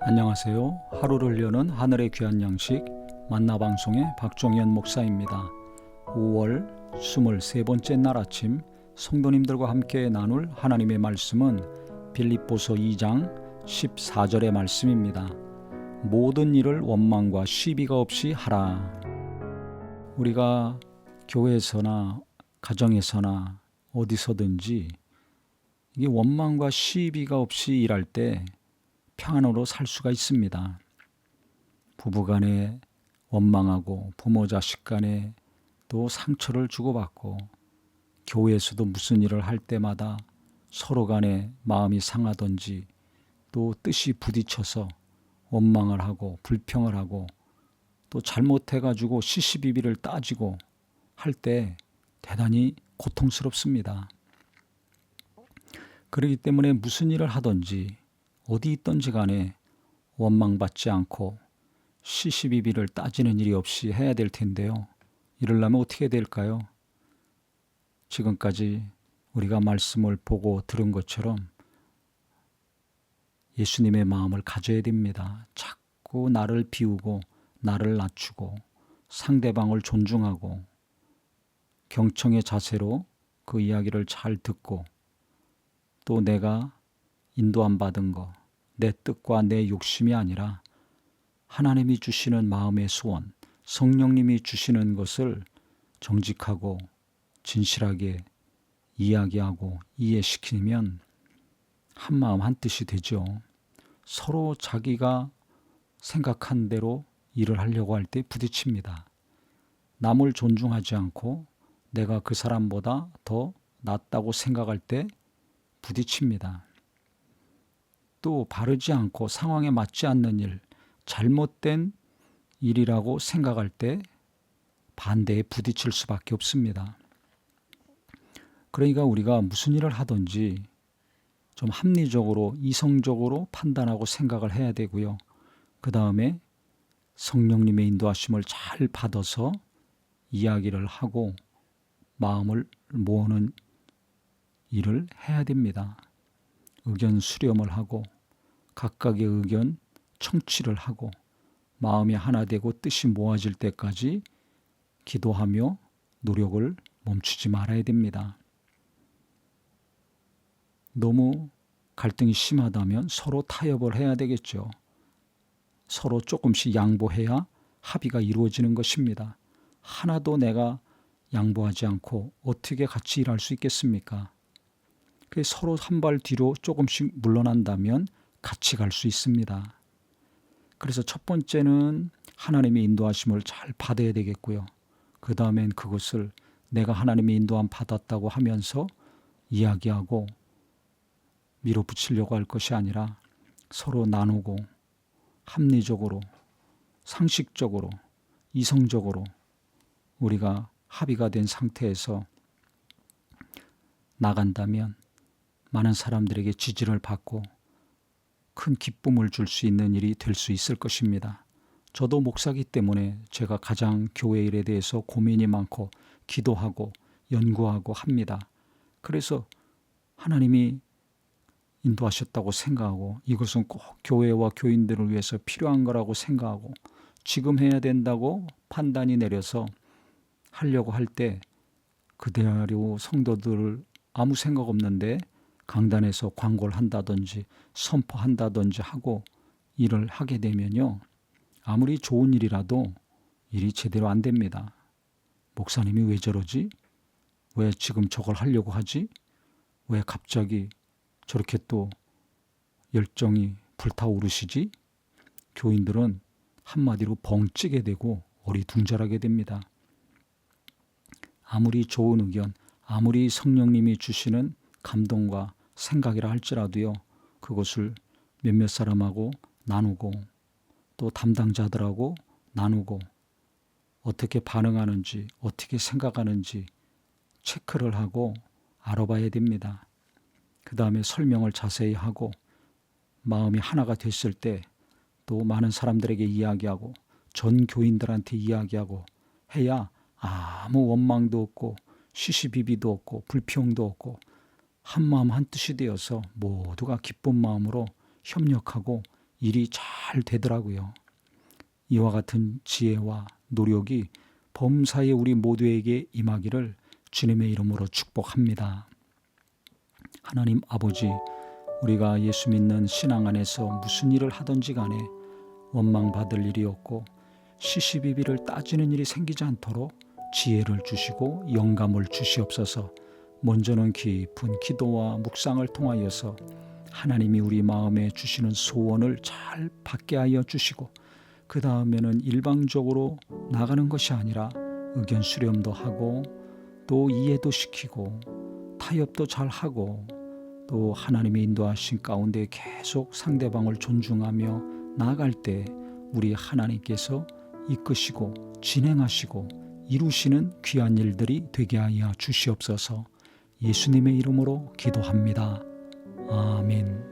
안녕하세요. 하루를 여는 하늘의 귀한 양식 만나방송의 박종현 목사입니다. 5월 23번째 날 아침 성도님들과 함께 나눌 하나님의 말씀은 빌립보서 2장 14절의 말씀입니다. 모든 일을 원망과 시비가 없이 하라. 우리가 교회에서나 가정에서나 어디서든지 이게 원망과 시비가 없이 일할 때 평안으로 살 수가 있습니다. 부부간에 원망하고 부모 자식 간에 또 상처를 주고받고 교회에서도 무슨 일을 할 때마다 서로 간에 마음이 상하든지 또 뜻이 부딪혀서 원망을 하고 불평을 하고 또 잘못해가지고 시시비비를 따지고 할 때 대단히 고통스럽습니다. 그렇기 때문에 무슨 일을 하든지 어디 있든지 간에 원망받지 않고 시시비비를 따지는 일이 없이 해야 될 텐데요. 이러려면 어떻게 될까요? 지금까지 우리가 말씀을 보고 들은 것처럼 예수님의 마음을 가져야 됩니다. 자꾸 나를 비우고 나를 낮추고 상대방을 존중하고 경청의 자세로 그 이야기를 잘 듣고 또 내가 인도함 받은 거, 내 뜻과 내 욕심이 아니라 하나님이 주시는 마음의 소원, 성령님이 주시는 것을 정직하고 진실하게 이야기하고 이해시키면 한마음 한뜻이 되죠. 서로 자기가 생각한 대로 일을 하려고 할 때 부딪힙니다. 남을 존중하지 않고 내가 그 사람보다 더 낫다고 생각할 때 부딪힙니다. 또 바르지 않고 상황에 맞지 않는 일, 잘못된 일이라고 생각할 때 반대에 부딪힐 수밖에 없습니다. 그러니까 우리가 무슨 일을 하든지 좀 합리적으로 이성적으로 판단하고 생각을 해야 되고요. 그 다음에 성령님의 인도하심을 잘 받아서 이야기를 하고 마음을 모으는 일을 해야 됩니다. 의견 수렴을 하고 각각의 의견 청취를 하고 마음이 하나 되고 뜻이 모아질 때까지 기도하며 노력을 멈추지 말아야 됩니다. 너무 갈등이 심하다면 서로 타협을 해야 되겠죠. 서로 조금씩 양보해야 합의가 이루어지는 것입니다. 하나도 내가 양보하지 않고 어떻게 같이 일할 수 있겠습니까? 서로 한 발 뒤로 조금씩 물러난다면 같이 갈 수 있습니다. 그래서 첫 번째는 하나님의 인도하심을 잘 받아야 되겠고요. 그 다음엔 그것을 내가 하나님의 인도함 받았다고 하면서 이야기하고 밀어붙이려고 할 것이 아니라 서로 나누고 합리적으로, 상식적으로, 이성적으로 우리가 합의가 된 상태에서 나간다면 많은 사람들에게 지지를 받고 큰 기쁨을 줄 수 있는 일이 될 수 있을 것입니다. 저도 목사기 때문에 제가 가장 교회 일에 대해서 고민이 많고 기도하고 연구하고 합니다. 그래서 하나님이 인도하셨다고 생각하고 이것은 꼭 교회와 교인들을 위해서 필요한 거라고 생각하고 지금 해야 된다고 판단이 내려서 하려고 할 때 그대로 성도들을 아무 생각 없는데 강단에서 광고를 한다든지 선포한다든지 하고 일을 하게 되면요. 아무리 좋은 일이라도 일이 제대로 안 됩니다. 목사님이 왜 저러지? 왜 지금 저걸 하려고 하지? 왜 갑자기 저렇게 또 열정이 불타오르시지? 교인들은 한마디로 벙찌게 되고 어리둥절하게 됩니다. 아무리 좋은 의견, 아무리 성령님이 주시는 감동과 생각이라 할지라도요. 그것을 몇몇 사람하고 나누고 또 담당자들하고 나누고 어떻게 반응하는지 어떻게 생각하는지 체크를 하고 알아봐야 됩니다. 그 다음에 설명을 자세히 하고 마음이 하나가 됐을 때 또 많은 사람들에게 이야기하고 전 교인들한테 이야기하고 해야 아무 원망도 없고 시시비비도 없고 불평도 없고 한마음 한뜻이 되어서 모두가 기쁜 마음으로 협력하고 일이 잘 되더라고요. 이와 같은 지혜와 노력이 범사에 우리 모두에게 임하기를 주님의 이름으로 축복합니다. 하나님 아버지, 우리가 예수 믿는 신앙 안에서 무슨 일을 하든지 간에 원망받을 일이 없고 시시비비를 따지는 일이 생기지 않도록 지혜를 주시고 영감을 주시옵소서. 먼저는 깊은 기도와 묵상을 통하여서 하나님이 우리 마음에 주시는 소원을 잘 받게 하여 주시고, 그 다음에는 일방적으로 나가는 것이 아니라 의견 수렴도 하고 또 이해도 시키고 타협도 잘 하고 또 하나님의 인도하신 가운데 계속 상대방을 존중하며 나아갈 때 우리 하나님께서 이끄시고 진행하시고 이루시는 귀한 일들이 되게 하여 주시옵소서. 예수님의 이름으로 기도합니다. 아멘.